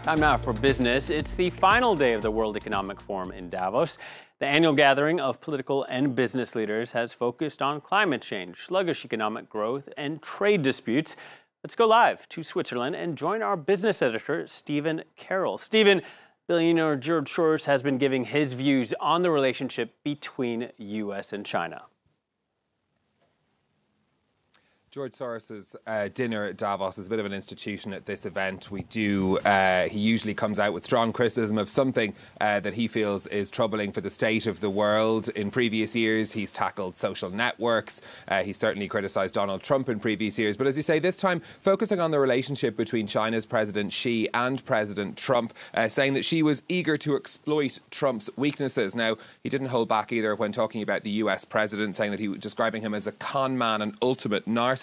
Time now for business. It's the final day of the World Economic Forum in Davos. The annual gathering of political and business leaders has focused on climate change, sluggish economic growth, and trade disputes. Let's go live to Switzerland and join our business editor, Stephen Carroll. Stephen, billionaire George Soros has been giving his views on the relationship between U.S. and China. George Soros's dinner at Davos is a bit of an institution at this event. He usually comes out with strong criticism of something that he feels is troubling for the state of the world. In previous years, he's tackled social networks. He's certainly criticised Donald Trump in previous years. But as you say, this time focusing on the relationship between China's President Xi and President Trump, saying that Xi was eager to exploit Trump's weaknesses. Now, he didn't hold back either when talking about the US president, saying that he was describing him as a con man and ultimate narcissist.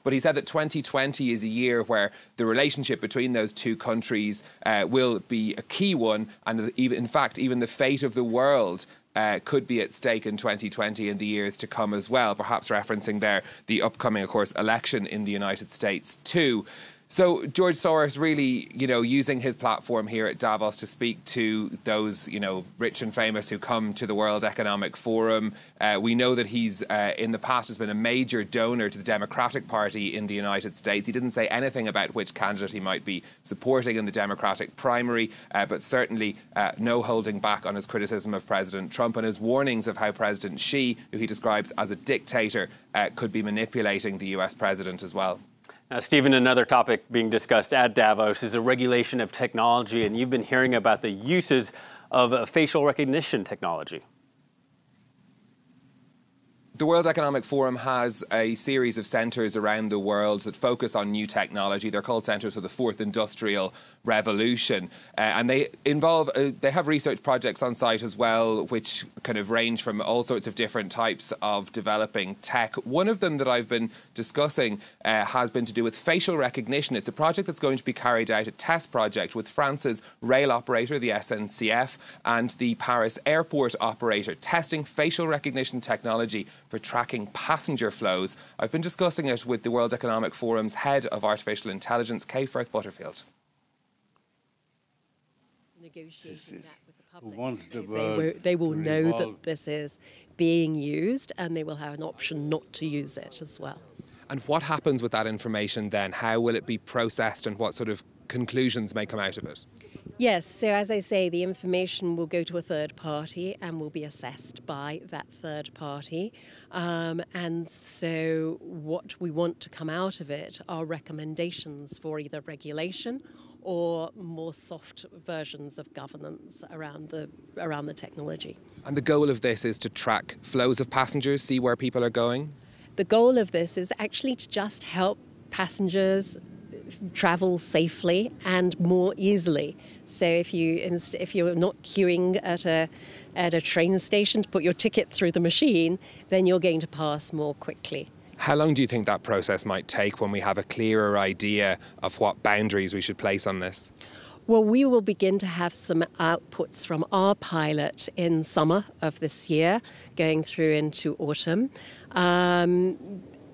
But he said that 2020 is a year where the relationship between those two countries will be a key one, and in fact, even the fate of the world could be at stake in 2020 and the years to come as well, perhaps referencing there the upcoming, of course, election in the United States too. So George Soros really, using his platform here at Davos to speak to those, rich and famous who come to the World Economic Forum. We know that he's, in the past, has been a major donor to the Democratic Party in the United States. He didn't say anything about which candidate he might be supporting in the Democratic primary, but certainly no holding back on his criticism of President Trump and his warnings of how President Xi, who he describes as a dictator, could be manipulating the US president as well. Now, Stephen, another topic being discussed at Davos is the regulation of technology, and you've been hearing about the uses of facial recognition technology. The World Economic Forum has a series of centres around the world that focus on new technology. They're called Centres for the Fourth Industrial Revolution. And they have research projects on site as well, which kind of range from all sorts of different types of developing tech. One of them that I've been discussing has been to do with facial recognition. It's a project that's going to be carried out, a test project with France's rail operator, the SNCF, and the Paris airport operator, testing facial recognition technology for tracking passenger flows. I've been discussing it with the World Economic Forum's head of artificial intelligence, Kay Firth Butterfield. Negotiating that with the public. They will know that this is being used, and they will have an option not to use it as well. And what happens with that information then? How will it be processed, and what sort of conclusions may come out of it? Yes, so as I say, the information will go to a third party and will be assessed by that third party. And so what we want to come out of it are recommendations for either regulation or more soft versions of governance around the technology. And the goal of this is to track flows of passengers, see where people are going? The goal of this is actually to just help passengers travel safely and more easily. So if you're not queuing at a train station to put your ticket through the machine, then you're going to pass more quickly. How long do you think that process might take when we have a clearer idea of what boundaries we should place on this? Well, we will begin to have some outputs from our pilot in summer of this year, going through into autumn.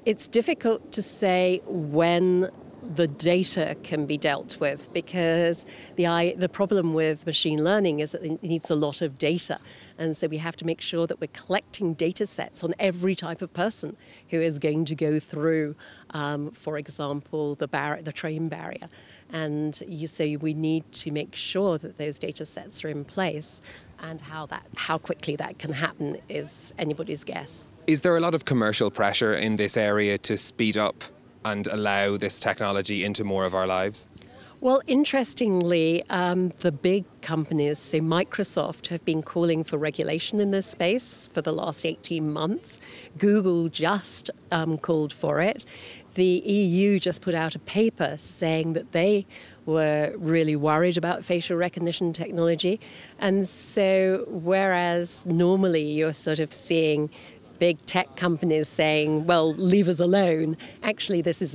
It's difficult to say when the data can be dealt with, because the problem with machine learning is that it needs a lot of data. And so we have to make sure that we're collecting data sets on every type of person who is going to go through, for example, the train barrier. And so we need to make sure that those data sets are in place, and how quickly that can happen is anybody's guess. Is there a lot of commercial pressure in this area to speed up and allow this technology into more of our lives? Well, interestingly, the big companies, say Microsoft, have been calling for regulation in this space for the last 18 months. Google just called for it. The EU just put out a paper saying that they were really worried about facial recognition technology. And so, whereas normally you're sort of seeing big tech companies saying, well, leave us alone. Actually, this is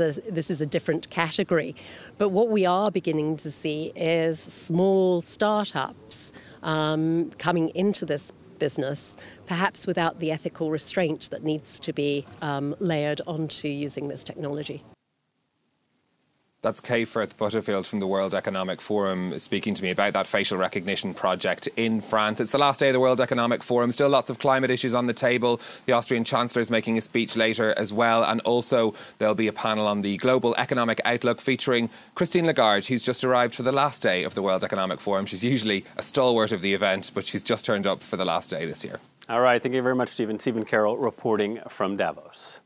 a different category. But what we are beginning to see is small startups coming into this business, perhaps without the ethical restraint that needs to be layered onto using this technology. That's Kay Firth Butterfield from the World Economic Forum speaking to me about that facial recognition project in France. It's the last day of the World Economic Forum. Still lots of climate issues on the table. The Austrian Chancellor is making a speech later as well. And also there'll be a panel on the global economic outlook featuring Christine Lagarde, who's just arrived for the last day of the World Economic Forum. She's usually a stalwart of the event, but she's just turned up for the last day this year. All right. Thank you very much, Stephen. Stephen Carroll reporting from Davos.